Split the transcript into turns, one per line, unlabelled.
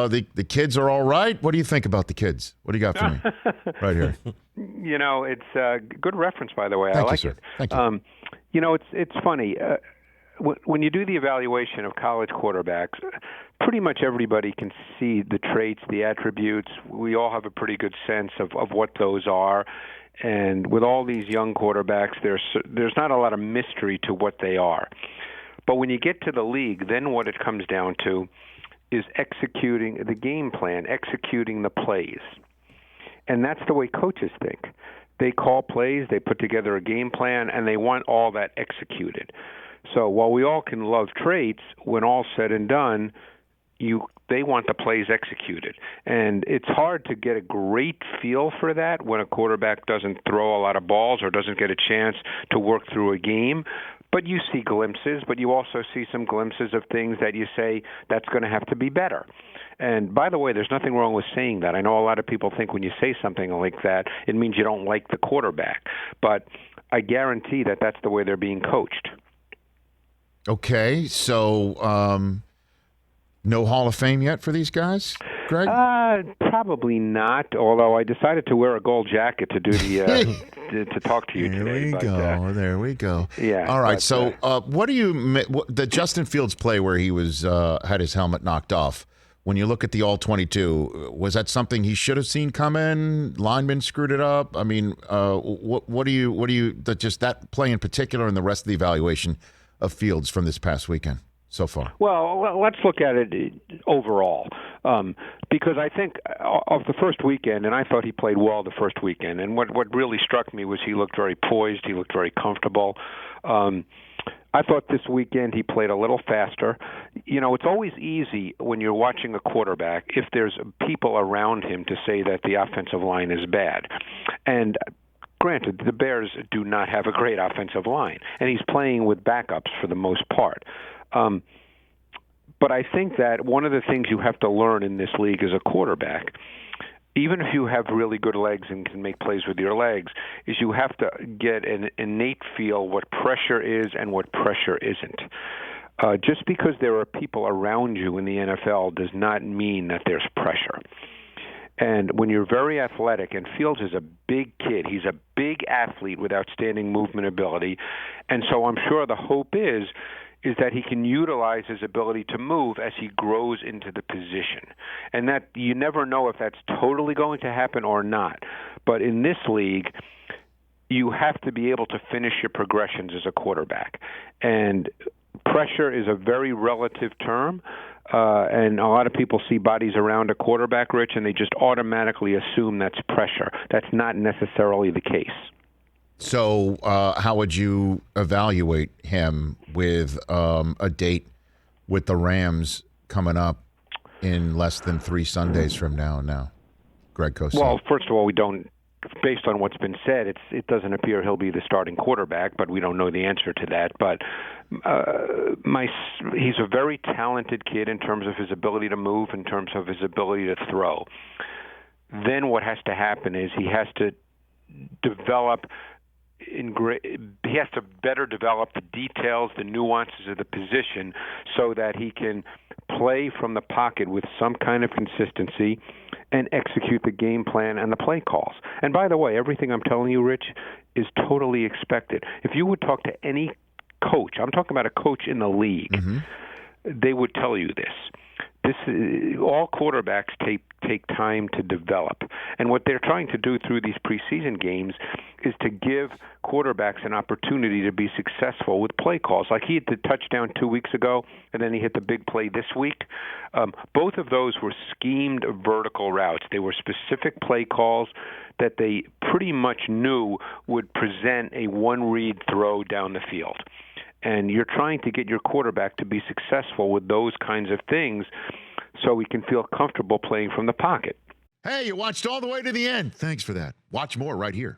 The kids are all right. What do you think about the kids? What do you got for me right here?
It's a good reference, by the way.
Thank
I like
you, sir.
it.
Thank you.
It's funny. When you do the evaluation of college quarterbacks, pretty much everybody can see the traits, the attributes. We all have a pretty good sense of what those are. And with all these young quarterbacks, there's not a lot of mystery to what they are. But when you get to the league, then what it comes down to is executing the game plan, executing the plays. And that's the way coaches think. They call plays, they put together a game plan, and they want all that executed. So while we all can love traits, when all's said and done, they want the plays executed. And it's hard to get a great feel for that when a quarterback doesn't throw a lot of balls or doesn't get a chance to work through a game. But you see glimpses, but you also see some glimpses of things that you say that's going to have to be better. And by the way, there's nothing wrong with saying that. I know a lot of people think when you say something like that, it means you don't like the quarterback. But I guarantee that that's the way they're being coached.
Okay, so no Hall of Fame yet for these guys, Greg?
Probably not. Although I decided to wear a gold jacket to do the to talk to you today.
There we go.
Yeah.
All right. So, what do you the Justin Fields play where he was had his helmet knocked off? When you look at the all-22, was that something he should have seen coming? Linemen screwed it up. I mean, what do you just that play in particular and the rest of the evaluation of Fields from this past weekend so far?
Well, let's look at it overall, because I think of the first weekend, and I thought he played well the first weekend, and what really struck me was he looked very poised, he looked very comfortable. I thought this weekend he played a little faster. It's always easy when you're watching a quarterback if there's people around him to say that the offensive line is bad. And granted, the Bears do not have a great offensive line, and he's playing with backups for the most part. But I think that one of the things you have to learn in this league as a quarterback, even if you have really good legs and can make plays with your legs, is you have to get an innate feel what pressure is and what pressure isn't. Just because there are people around you in the NFL does not mean that there's pressure. And when you're very athletic, and Fields is a big kid, he's a big athlete with outstanding movement ability, and so I'm sure the hope is that he can utilize his ability to move as he grows into the position. And that you never know if that's totally going to happen or not. But in this league, you have to be able to finish your progressions as a quarterback. And pressure is a very relative term. And a lot of people see bodies around a quarterback, Rich, and they just automatically assume that's pressure. That's not necessarily the case.
So how would you evaluate him with a date with the Rams coming up in less than 3 Sundays from now, Greg Cosell?
Well, first of all, we don't, based on what's been said, it doesn't appear he'll be the starting quarterback, but we don't know the answer to that. But he's a very talented kid in terms of his ability to move, in terms of his ability to throw. Then what has to happen is he has to develop he has to better develop the details, the nuances of the position so that he can play from the pocket with some kind of consistency and execute the game plan and the play calls. And by the way, everything I'm telling you, Rich, is totally expected. If you would talk to any coach, I'm talking about a coach in the league, they would tell you this. All quarterbacks take time to develop. And what they're trying to do through these preseason games is to give quarterbacks an opportunity to be successful with play calls. Like he hit the touchdown 2 weeks ago, and then he hit the big play this week. Both of those were schemed vertical routes. They were specific play calls that they pretty much knew would present a one-read throw down the field. And you're trying to get your quarterback to be successful with those kinds of things so he can feel comfortable playing from the pocket.
Hey, you watched all the way to the end. Thanks for that. Watch more right here.